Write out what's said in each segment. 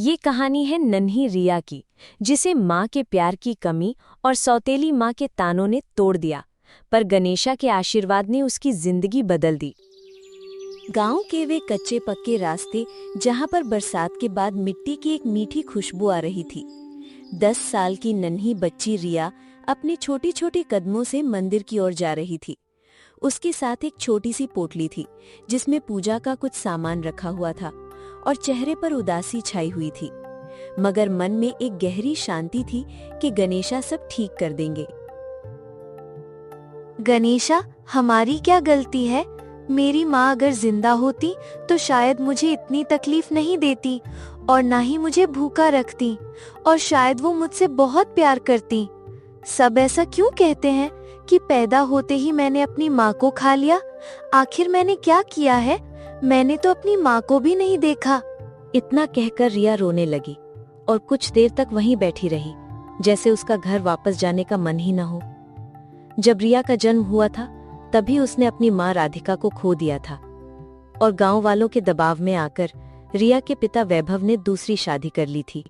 ये कहानी है नन्ही रिया की, जिसे माँ के प्यार की कमी और सौतेली माँ के तानों ने तोड़ दिया, पर गणेशा के आशीर्वाद ने उसकी जिंदगी बदल दी। गांव के वे कच्चे पक्के रास्ते, जहां पर बरसात के बाद मिट्टी की एक मीठी खुशबू आ रही थी। 10 साल की नन्ही बच्ची रिया अपने छोटी छोटी कदमों से मंदिर की ओर जा रही थी। उसके साथ एक छोटी सी पोटली थी, जिसमें पूजा का कुछ सामान रखा हुआ था, और चेहरे पर उदासी छाई हुई थी, मगर मन में एक गहरी शांति थी कि गणेशा सब ठीक कर देंगे। गणेशा, हमारी क्या गलती है? मेरी माँ अगर जिंदा होती तो शायद मुझे इतनी तकलीफ नहीं देती और ना ही मुझे भूखा रखती, और शायद वो मुझसे बहुत प्यार करती। सब ऐसा क्यों कहते हैं कि पैदा होते ही मैंने अपनी माँ को खा लिया? आखिर मैंने क्या किया है? मैंने तो अपनी माँ को भी नहीं देखा। इतना कहकर रिया रोने लगी और कुछ देर तक वहीं बैठी रही, जैसे उसका घर वापस जाने का मन ही न हो। जब रिया का जन्म हुआ था, तभी उसने अपनी माँ राधिका को खो दिया था, और गांव वालों के दबाव में आकर रिया के पिता वैभव ने दूसरी शादी कर ली थी।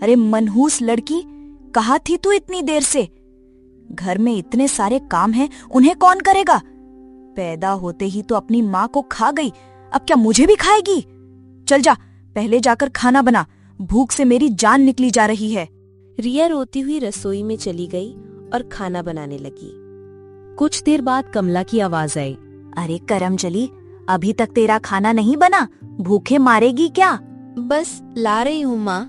अरे मनहूस लड़की, कहाँ थी तू इतनी देर से? घर में इतने सारे काम हैं, उन्हें कौन करेगा? पैदा होते ही तो अपनी माँ को खा गई, अब क्या मुझे भी खाएगी? चल जा, पहले जाकर खाना बना, भूख से मेरी जान निकली जा रही है। रिया रोती हुई रसोई में चली गई और खाना बनाने लगी। कुछ देर बाद कमला की आवाज आई। अरे करमचली, अभी तक तेरा खाना नहीं बना? भूखे मारेगी क्या? बस ला रही हूँ माँ।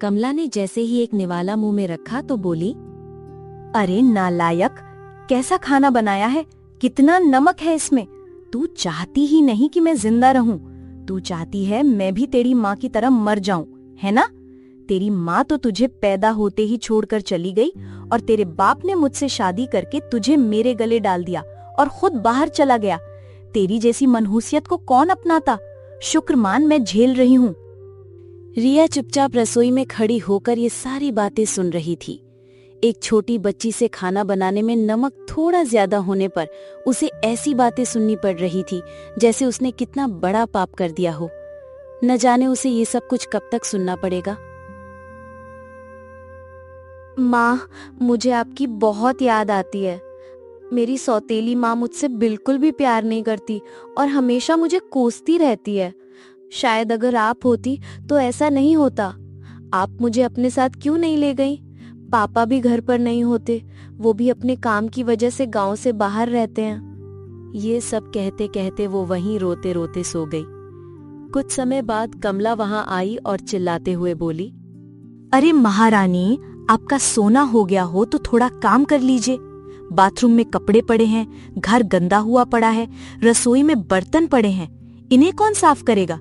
कमला ने जैसे ही एक निवाला मुंह में रखा तो बोली, अरे नालायक, कैसा खाना बनाया है? कितना नमक है इसमें? तू चाहती ही नहीं कि मैं जिंदा रहूं, तू चाहती है मैं भी तेरी माँ की तरह मर जाऊं, है ना? तेरी माँ तो तुझे पैदा होते ही छोड़कर चली गई, और तेरे बाप ने मुझसे शादी करके तुझे मेरे गले डाल दिया और खुद बाहर चला गया। तेरी जैसी मनहूसियत को कौन अपनाता? शुक्र मान मैं झेल रही हूँ। रिया चुपचाप रसोई में खड़ी होकर ये सारी बातें सुन रही थी। एक छोटी बच्ची से खाना बनाने में नमक थोड़ा ज्यादा होने पर उसे ऐसी बातें सुननी पड़ रही थी जैसे उसने कितना बड़ा पाप कर दिया हो। न जाने उसे ये सब कुछ कब तक सुनना पड़ेगा। माँ, मुझे आपकी बहुत याद आती है। मेरी सौतेली माँ मुझसे बिल्कुल भी प्यार नहीं करती और हमेशा मुझे कोसती रहती है। शायद अगर आप होती तो ऐसा नहीं होता। आप मुझे अपने साथ क्यों नहीं ले गई? पापा भी घर पर नहीं होते, वो भी अपने काम की वजह से गांव से बाहर रहते हैं। ये सब कहते कहते वो वहीं रोते रोते सो गई। कुछ समय बाद कमला वहां आई और चिल्लाते हुए बोली, अरे महारानी, आपका सोना हो गया हो तो थोड़ा काम कर लीजिए। बाथरूम में कपड़े पड़े हैं, घर गंदा हुआ पड़ा है, रसोई में बर्तन पड़े हैं, इन्हें कौन साफ करेगा?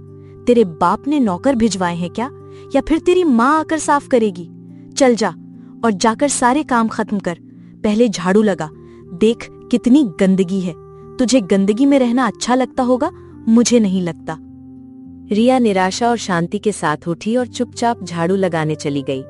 तेरे बाप ने नौकर भिजवाए हैं क्या, या फिर तेरी माँ आकर साफ करेगी? चल जा और जाकर सारे काम खत्म कर। पहले झाड़ू लगा, देख कितनी गंदगी है। तुझे गंदगी में रहना अच्छा लगता होगा, मुझे नहीं लगता। रिया निराशा और शांति के साथ उठी और चुपचाप झाड़ू लगाने चली गई।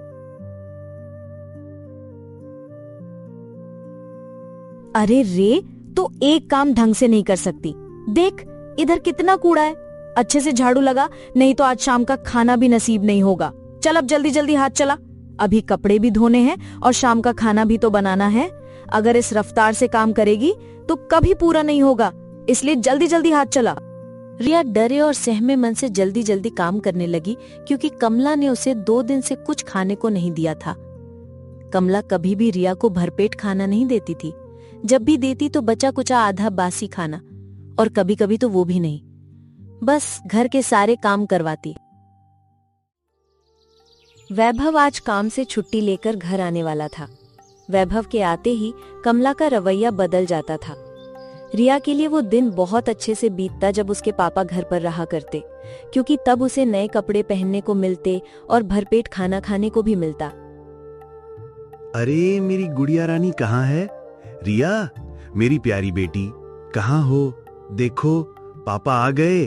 अरे रे, तो एक काम ढंग से नहीं कर सकती? देख इधर कितना कूड़ा है। अच्छे से झाड़ू लगा, नहीं तो आज शाम का खाना भी नसीब नहीं होगा। चल अब जल्दी जल्दी हाथ चला, अभी कपड़े भी धोने हैं और शाम का खाना भी तो बनाना है। अगर इस रफ्तार से काम करेगी तो कभी पूरा नहीं होगा, इसलिए जल्दी जल्दी हाथ चला। रिया डरे और सहमे मन से जल्दी जल्दी काम करने लगी, क्योंकि कमला ने उसे 2 दिन से कुछ खाने को नहीं दिया था। कमला कभी भी रिया को भरपेट खाना नहीं देती थी। जब भी देती तो बचा कुचा आधा बासी खाना, और कभी कभी तो वो भी नहीं, बस घर के सारे काम करवाती। वैभव आज काम से छुट्टी लेकर घर आने वाला था। वैभव के आते ही कमला का रवैया बदल जाता था। रिया के लिए वो दिन बहुत अच्छे से बीतता जब उसके पापा घर पर रहा करते, क्योंकि तब उसे नए कपड़े पहनने को मिलते और भरपेट खाना खाने को भी मिलता। अरे मेरी गुड़िया रानी कहाँ है? रिया, मेरी प्यारी बेटी, कहाँ हो? देखो पापा आ गए।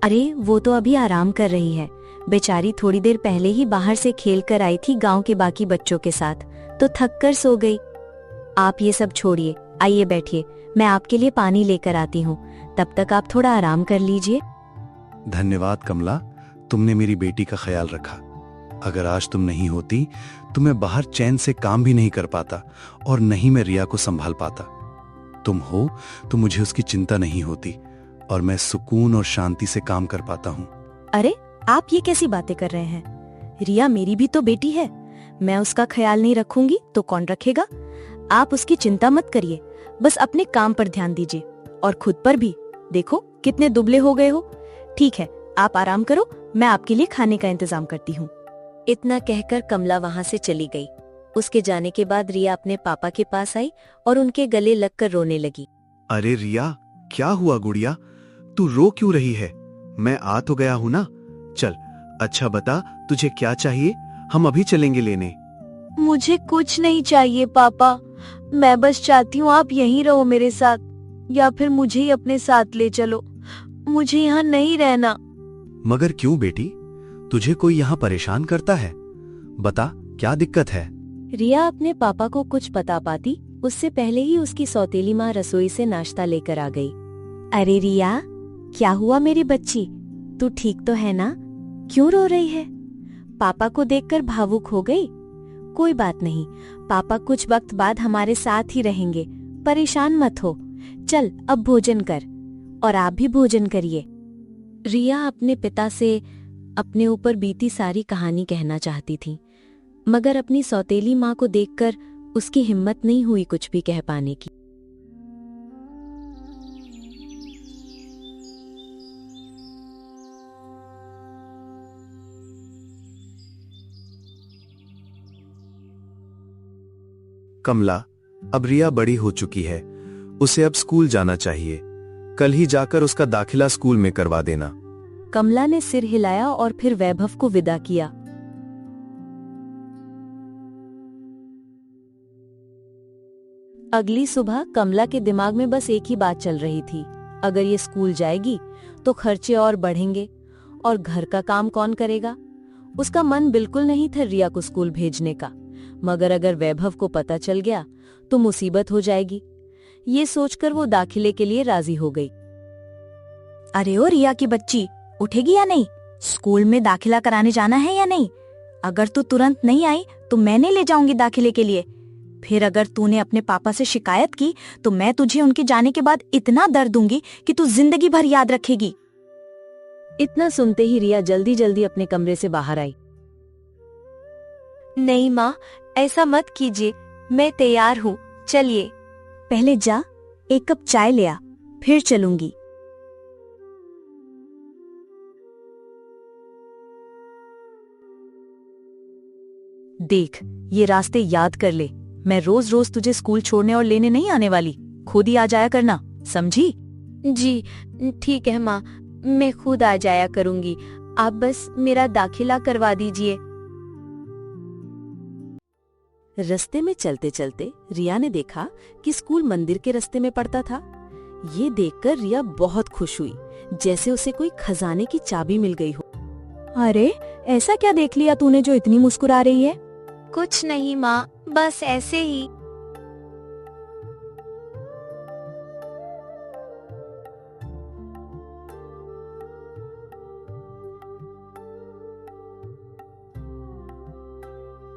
अरे वो तो अभी आराम कर रही है, बेचारी थोड़ी देर पहले ही बाहर से खेल कर आई थी गांव के बाकी बच्चों के साथ, तो थक कर सो गई। आप ये सब छोड़िए, आइए बैठिए, मैं आपके लिए पानी लेकर आती हूँ, तब तक आप थोड़ा आराम कर लीजिए। धन्यवाद कमला, तुमने मेरी बेटी का ख्याल रखा। अगर आज तुम नहीं होती तो मैं बाहर चैन से काम भी नहीं कर पाता और नहीं मैं रिया को संभाल पाता। तुम हो तो मुझे उसकी चिंता नहीं होती और मैं सुकून और शांति से काम कर पाता हूँ। अरे आप ये कैसी बातें कर रहे हैं? रिया मेरी भी तो बेटी है। मैं उसका ख्याल नहीं रखूंगी तो कौन रखेगा? आप उसकी चिंता मत करिए, बस अपने काम पर ध्यान दीजिए और खुद पर भी। देखो कितने दुबले हो गए हो। ठीक है, आप आराम करो, मैं आपके लिए खाने का इंतजाम करती हूँ। इतना कहकर कमला वहां से चली गई। उसके जाने के बाद रिया अपने पापा के पास आई और उनके गले लगकर रोने लगी। अरे रिया, क्या हुआ गुड़िया? तू रो क्यों रही है? मैं आ तो गया हूँ ना। चल, अच्छा बता तुझे क्या चाहिए, हम अभी चलेंगे लेने। मुझे कुछ नहीं चाहिए पापा, मैं बस चाहती हूँ आप यहीं रहो मेरे साथ, या फिर मुझे ही अपने साथ ले चलो। मुझे यहाँ नहीं रहना। मगर क्यों बेटी, तुझे कोई यहाँ परेशान करता है? बता क्या दिक्कत है? रिया अपने पापा को कुछ बता पाती उससे पहले ही उसकी सौतेली माँ रसोई से नाश्ता लेकर आ गई। अरे रिया, क्या हुआ मेरी बच्ची? तू ठीक तो है ना? क्यों रो रही है? पापा को देखकर भावुक हो गई? कोई बात नहीं, पापा कुछ वक्त बाद हमारे साथ ही रहेंगे, परेशान मत हो। चल अब भोजन कर, और आप भी भोजन करिए। रिया अपने पिता से अपने ऊपर बीती सारी कहानी कहना चाहती थी, मगर अपनी सौतेली माँ को देखकर उसकी हिम्मत नहीं हुई कुछ भी कह पाने की। कमला, अब रिया बड़ी हो चुकी है, उसे अब स्कूल जाना चाहिए। कल ही जाकर उसका दाखिला स्कूल में करवा देना। कमला ने सिर हिलाया और फिर वैभव को विदा किया। अगली सुबह कमला के दिमाग में बस एक ही बात चल रही थी, अगर ये स्कूल जाएगी तो खर्चे और बढ़ेंगे और घर का काम कौन करेगा। उसका मन बिल्कुल नहीं था रिया को स्कूल भेजने का, मगर अगर वैभव को पता चल गया तो मुसीबत हो जाएगी। ये सोचकर वो दाखिले के लिए राजी हो गई। अरे ओ रिया की बच्ची, उठेगी या नहीं? स्कूल में दाखिला कराने जाना है या नहीं? अगर तू तुरंत नहीं आई तो मैं नहीं ले जाऊंगी दाखिले के लिए। फिर अगर तूने अपने पापा से शिकायत की तो मैं तुझे उनके जाने के बाद इतना दर्द दूंगी कि तू जिंदगी भर याद रखेगी। इतना सुनते ही रिया जल्दी जल्दी अपने कमरे से बाहर आई। नहीं माँ, ऐसा मत कीजिए, मैं तैयार हूँ, चलिए। पहले जा, एक कप चाय ले आ, फिर चलूंगी। देख, ये रास्ते याद कर ले। मैं रोज रोज तुझे स्कूल छोड़ने और लेने नहीं आने वाली, खुद ही आ जाया करना, समझी? जी ठीक है माँ, मैं खुद आ जाया करूंगी, आप बस मेरा दाखिला करवा दीजिए। रास्ते में चलते चलते रिया ने देखा कि स्कूल मंदिर के रास्ते में पड़ता था। ये देखकर रिया बहुत खुश हुई, जैसे उसे कोई खजाने की चाबी मिल गई हो। अरे ऐसा क्या देख लिया तूने जो इतनी मुस्कुरा रही है? कुछ नहीं माँ, बस ऐसे ही।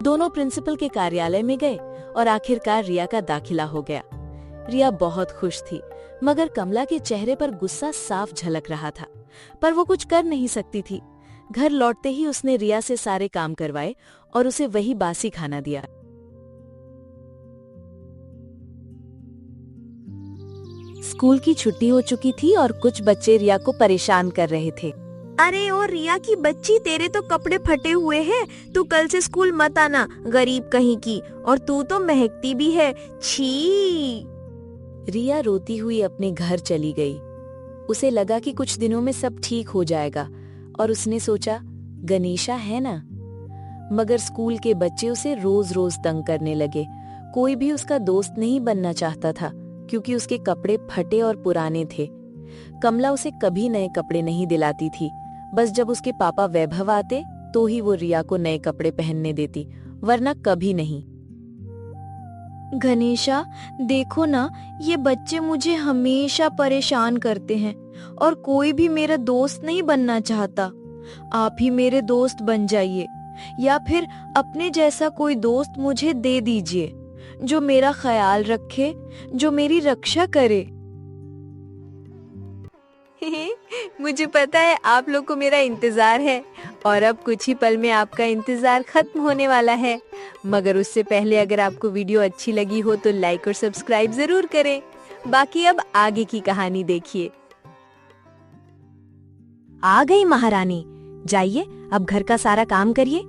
दोनों प्रिंसिपल के कार्यालय में गए और आखिरकार रिया का दाखिला हो गया। रिया बहुत खुश थी, मगर कमला के चेहरे पर गुस्सा साफ झलक रहा था, पर वो कुछ कर नहीं सकती थी। घर लौटते ही उसने रिया से सारे काम करवाए और उसे वही बासी खाना दिया। स्कूल की छुट्टी हो चुकी थी और कुछ बच्चे रिया को परेशान कर रहे थे। अरे ओ रिया की बच्ची, तेरे तो कपड़े फटे हुए हैं, तू कल से स्कूल मत आना, गरीब कहीं की, और तू तो महकती भी है, छी। रिया रोती हुई अपने घर चली गई। उसे लगा कि कुछ दिनों में सब ठीक हो जाएगा और उसने सोचा गणेशा है ना। मगर स्कूल के बच्चे उसे रोज रोज तंग करने लगे। कोई भी उसका दोस्त नहीं बनना चाहता था क्योंकि उसके कपड़े फटे और पुराने थे। कमला उसे कभी नए कपड़े नहीं दिलाती थी, बस जब उसके पापा वैभव आते तो ही वो रिया को नए कपड़े पहनने देती, वरना कभी नहीं। गणेशा, देखो ना, ये बच्चे मुझे हमेशा परेशान करते हैं और कोई भी मेरा दोस्त नहीं बनना चाहता। आप ही मेरे दोस्त बन जाइए, या फिर अपने जैसा कोई दोस्त मुझे दे दीजिए जो मेरा ख्याल रखे, जो मेरी रक्षा करे। मुझे पता है आप लोग को मेरा इंतजार है और अब कुछ ही पल में आपका इंतजार खत्म होने वाला है। मगर उससे पहले अगर आपको वीडियो अच्छी लगी हो तो लाइक और सब्सक्राइब जरूर करें। बाकी अब आगे की कहानी देखिए। आ गई महारानी, जाइए अब घर का सारा काम करिए।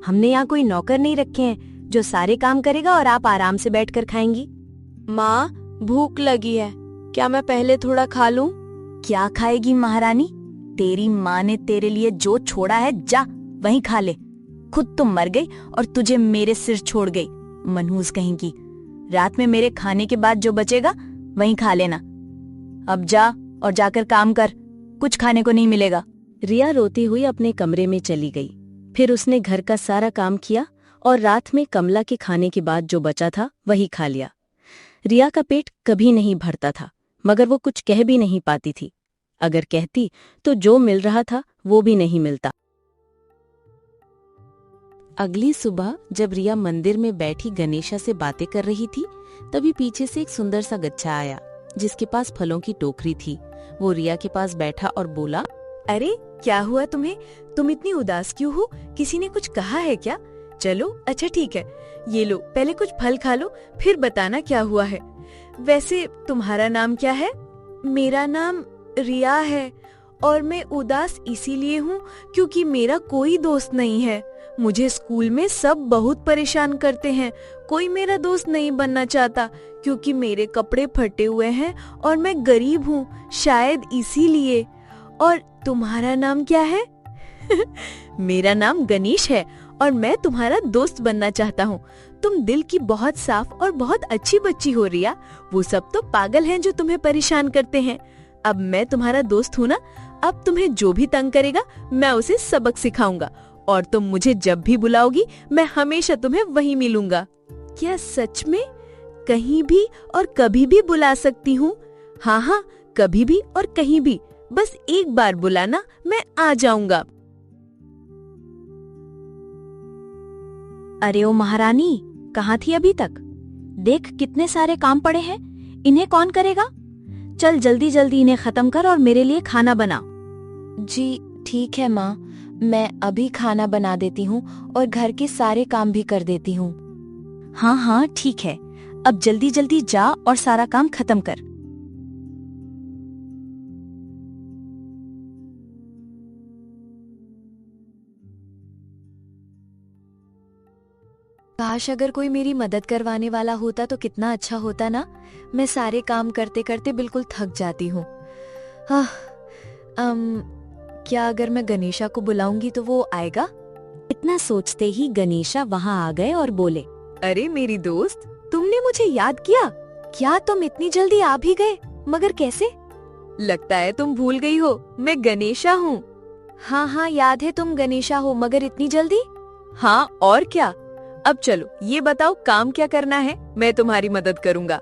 हमने यहाँ कोई नौकर नहीं रखे हैं जो सारे काम करेगा और आप आराम से बैठकर खाएंगी। माँ, भूख लगी है, क्या मैं पहले थोड़ा खा लूं? क्या खाएगी महारानी? तेरी माँ ने तेरे लिए जो छोड़ा है जा वहीं खा ले। खुद तो मर गई और तुझे मेरे सिर छोड़ गई, मनहूस कहेंगी। रात में मेरे खाने के बाद जो बचेगा वहीं खा लेना। अब जा और जाकर काम कर, कुछ खाने को नहीं मिलेगा। रिया रोती हुई अपने कमरे में चली गई। फिर उसने घर का सारा काम किया और रात में कमला के खाने के बाद जो बचा था वही खा लिया। रिया का पेट कभी नहीं भरता था, मगर वो कुछ कह भी नहीं पाती थी। अगर कहती तो जो मिल रहा था वो भी नहीं मिलता। अगली सुबह जब रिया मंदिर में बैठी गणेशा से बातें कर रही थी, तभी पीछे से एक सुंदर सा गच्छा आया जिसके पास फलों की टोकरी थी। वो रिया के पास बैठा और बोला, अरे क्या हुआ तुम्हें? तुम इतनी उदास क्यों हो? किसी ने कुछ कहा है क्या? चलो अच्छा ठीक है, ये लो पहले कुछ फल खा लो, फिर बताना क्या हुआ है। वैसे तुम्हारा नाम क्या है? मेरा नाम रिया है और मैं उदास इसीलिए हूँ क्योंकि मेरा कोई दोस्त नहीं है। मुझे स्कूल में सब बहुत परेशान करते हैं, कोई मेरा दोस्त नहीं बनना चाहता क्योंकि मेरे कपड़े फटे हुए हैं और मैं गरीब हूँ, शायद इसीलिए। और तुम्हारा नाम क्या है? मेरा नाम गणेश है और मैं तुम्हारा दोस्त बनना चाहता हूँ। तुम दिल की बहुत साफ और बहुत अच्छी बच्ची हो रिया। वो सब तो पागल हैं जो तुम्हें परेशान करते हैं। अब मैं तुम्हारा दोस्त हूँ ना, अब तुम्हें जो भी तंग करेगा मैं उसे सबक सिखाऊंगा और तुम मुझे जब भी बुलाओगी मैं हमेशा तुम्हें वहीं मिलूंगा। क्या सच में? कहीं भी और कभी भी बुला सकती हूँ? हाँ हाँ, कभी भी और कहीं भी, बस एक बार बुलाना, मैं आ जाऊंगा। अरे ओ महारानी, कहाँ थी अभी तक? देख कितने सारे काम पड़े हैं, इन्हें कौन करेगा? चल जल्दी जल्दी इन्हें खत्म कर और मेरे लिए खाना बना। जी ठीक है माँ, मैं अभी खाना बना देती हूँ और घर के सारे काम भी कर देती हूँ। हाँ हाँ ठीक है, अब जल्दी जल्दी जा और सारा काम खत्म कर। काश अगर कोई मेरी मदद करवाने वाला होता तो कितना अच्छा होता ना। मैं सारे काम करते करते बिल्कुल थक जाती हूँ। क्या अगर मैं गणेशा को बुलाऊंगी तो वो आएगा? इतना सोचते ही गणेशा वहाँ आ गए और बोले, अरे मेरी दोस्त, तुमने मुझे याद किया? क्या तुम इतनी जल्दी आ भी गए? मगर कैसे? लगता है तुम भूल गई हो, मैं गणेशा हूँ। हाँ हाँ याद है तुम गणेशा हो, मगर इतनी जल्दी? हाँ और क्या। अब चलो ये बताओ काम क्या करना है, मैं तुम्हारी मदद करूँगा।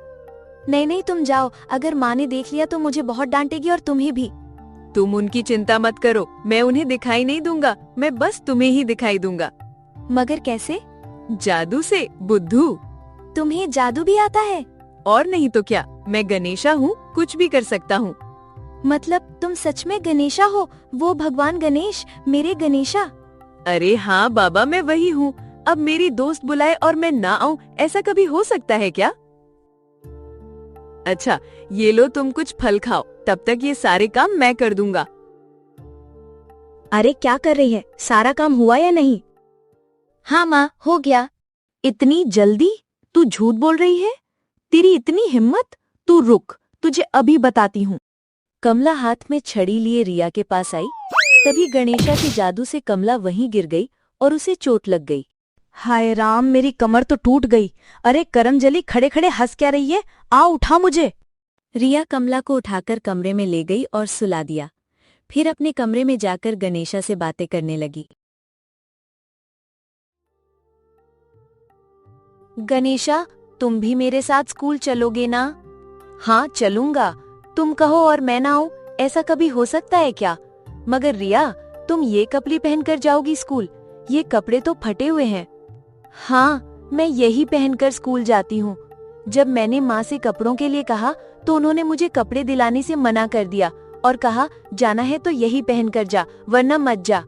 नहीं नहीं तुम जाओ, अगर माँ ने देख लिया तो मुझे बहुत डांटेगी और तुम्हें भी। तुम उनकी चिंता मत करो, मैं उन्हें दिखाई नहीं दूंगा, मैं बस तुम्हें ही दिखाई दूंगा। मगर कैसे? जादू से बुद्धू। तुम्हें जादू भी आता है? और नहीं तो क्या, मैं गणेशा हूँ, कुछ भी कर सकता हूँ। मतलब तुम सच में गणेशा हो, वो भगवान गणेश, मेरे गणेशा? अरे हाँ बाबा, मैं वही हूँ। अब मेरी दोस्त बुलाए और मैं ना आऊँ, ऐसा कभी हो सकता है क्या? अच्छा ये लो तुम कुछ फल खाओ, तब तक ये सारे काम मैं कर दूंगा। अरे क्या कर रही है, सारा काम हुआ या नहीं? हाँ माँ, हो गया। इतनी जल्दी? तू झूठ बोल रही है? तेरी इतनी हिम्मत? तू रुक, तुझे अभी बताती हूँ। कमला हाथ में छड़ी लिए रिया के पास आई। तभी गणेशा के जादू से कमला वहीं गिर गई और उसे चोट लग गई। हाय राम, मेरी कमर तो टूट गई। अरे करमजली, खड़े खड़े हंस क्या रही है? आ उठा मुझे। रिया कमला को उठाकर कमरे में ले गई और सुला दिया। फिर अपने कमरे में जाकर गणेशा से बातें करने लगी। गणेशा, तुम भी मेरे साथ स्कूल चलोगे ना? हाँ चलूंगा, तुम कहो और मैं ना आऊं, ऐसा कभी हो सकता है क्या? मगर रिया, तुम ये कपड़े पहनकर जाओगी स्कूल? ये कपड़े तो फटे हुए हैं। हाँ, मैं यही पहनकर स्कूल जाती हूँ। जब मैंने माँ से कपड़ों के लिए कहा तो उन्होंने मुझे कपड़े दिलाने से मना कर दिया और कहा जाना है तो यही पहनकर जा, वरना मत जा।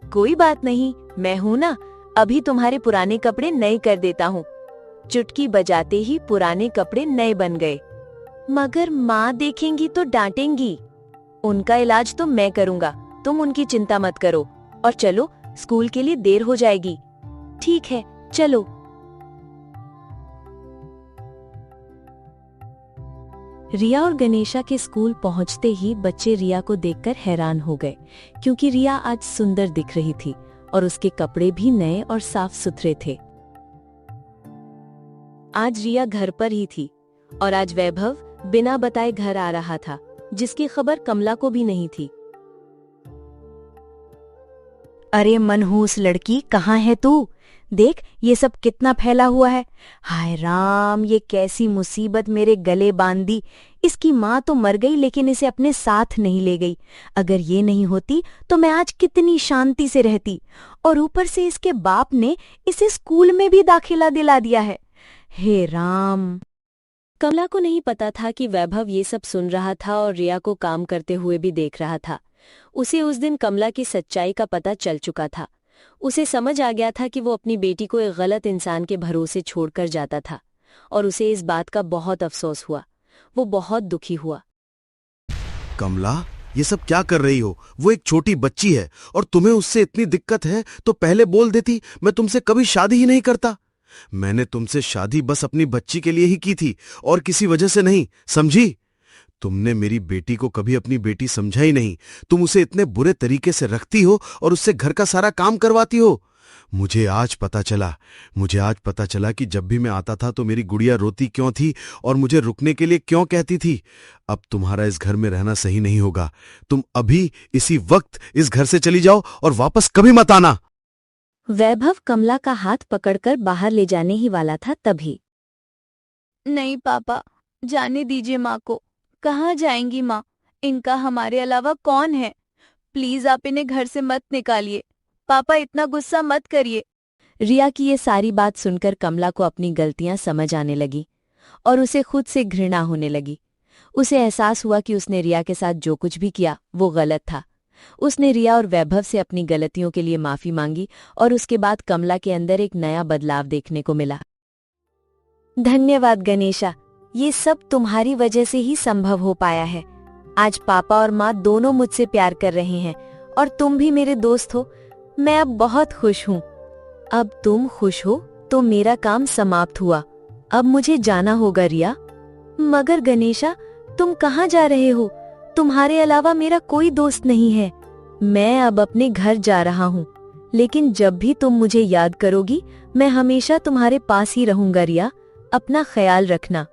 कोई बात नहीं, मैं हूं ना, अभी तुम्हारे पुराने कपड़े नए कर देता हूँ। चुटकी बजाते ही पुराने कपड़े नए बन गए। मगर माँ देखेंगी तो डांटेंगी। उनका इलाज तो मैं करूंगा, तुम उनकी चिंता मत करो। और चलो, स्कूल के लिए देर हो जाएगी। ठीक है, चलो। रिया और गणेशा के स्कूल पहुंचते ही बच्चे रिया को देखकर हैरान हो गए, क्योंकि रिया आज सुंदर दिख रही थी और उसके कपड़े भी नए और साफ सुथरे थे। आज रिया घर पर ही थी और आज वैभव बिना बताए घर आ रहा था, जिसकी खबर कमला को भी नहीं थी। अरे मनहूस लड़की, कहाँ है तू? देख, ये सब कितना फैला हुआ है। हाय राम, ये कैसी मुसीबत मेरे गले बांध दी। इसकी माँ तो मर गई, लेकिन इसे अपने साथ नहीं ले गई। अगर ये नहीं होती तो मैं आज कितनी शांति से रहती। और ऊपर से इसके बाप ने इसे स्कूल में भी दाखिला दिला दिया है। हे राम। कमला को नहीं पता था कि वैभव ये सब सुन रहा था और रिया को काम करते हुए भी देख रहा था। उसे उस दिन कमला की सच्चाई का पता चल चुका था। उसे समझ आ गया था कि वो अपनी बेटी को एक गलत इंसान के भरोसे छोड़कर जाता था, और उसे इस बात का बहुत अफसोस हुआ। वो बहुत दुखी हुआ। कमला, ये सब क्या कर रही हो? वो एक छोटी बच्ची है और तुम्हें उससे इतनी दिक्कत है तो पहले बोल देती, मैं तुमसे कभी शादी ही नहीं करता। मैंने तुमसे शादी बस अपनी बच्ची के लिए ही की थी और किसी वजह से नहीं, समझी? तुमने मेरी बेटी को कभी अपनी बेटी समझा ही नहीं। तुम उसे इतने बुरे तरीके से रखती हो और उससे घर का सारा काम करवाती हो। मुझे आज पता चला कि जब भी मैं आता था तो मेरी गुड़िया रोती क्यों थी और मुझे रुकने के लिए क्यों कहती थी। अब तुम्हारा इस घर में रहना सही नहीं होगा। तुम अभी इसी वक्त इस घर से चली जाओ और वापस कभी मत आना। वैभव कमला का हाथ पकड़कर बाहर ले जाने ही वाला था, तभी नहीं पापा, जाने दीजिए माँ को। कहाँ जाएंगी माँ? इनका हमारे अलावा कौन है? प्लीज आप इन्हें घर से मत निकालिए। पापा, इतना गुस्सा मत करिए। रिया की ये सारी बात सुनकर कमला को अपनी गलतियां समझ आने लगी और उसे खुद से घृणा होने लगी। उसे एहसास हुआ कि उसने रिया के साथ जो कुछ भी किया वो गलत था। उसने रिया और वैभव से अपनी गलतियों के लिए माफी मांगी और उसके बाद कमला के अंदर एक नया बदलाव देखने को मिला। धन्यवाद गणेशा, ये सब तुम्हारी वजह से ही संभव हो पाया है। आज पापा और माँ दोनों मुझसे प्यार कर रहे हैं और तुम भी मेरे दोस्त हो। मैं अब बहुत खुश हूँ। अब तुम खुश हो तो मेरा काम समाप्त हुआ। अब मुझे जाना होगा रिया। मगर गणेशा, तुम कहाँ जा रहे हो? तुम्हारे अलावा मेरा कोई दोस्त नहीं है। मैं अब अपने घर जा रहा हूँ, लेकिन जब भी तुम मुझे याद करोगी मैं हमेशा तुम्हारे पास ही रहूंगा रिया। अपना ख्याल रखना।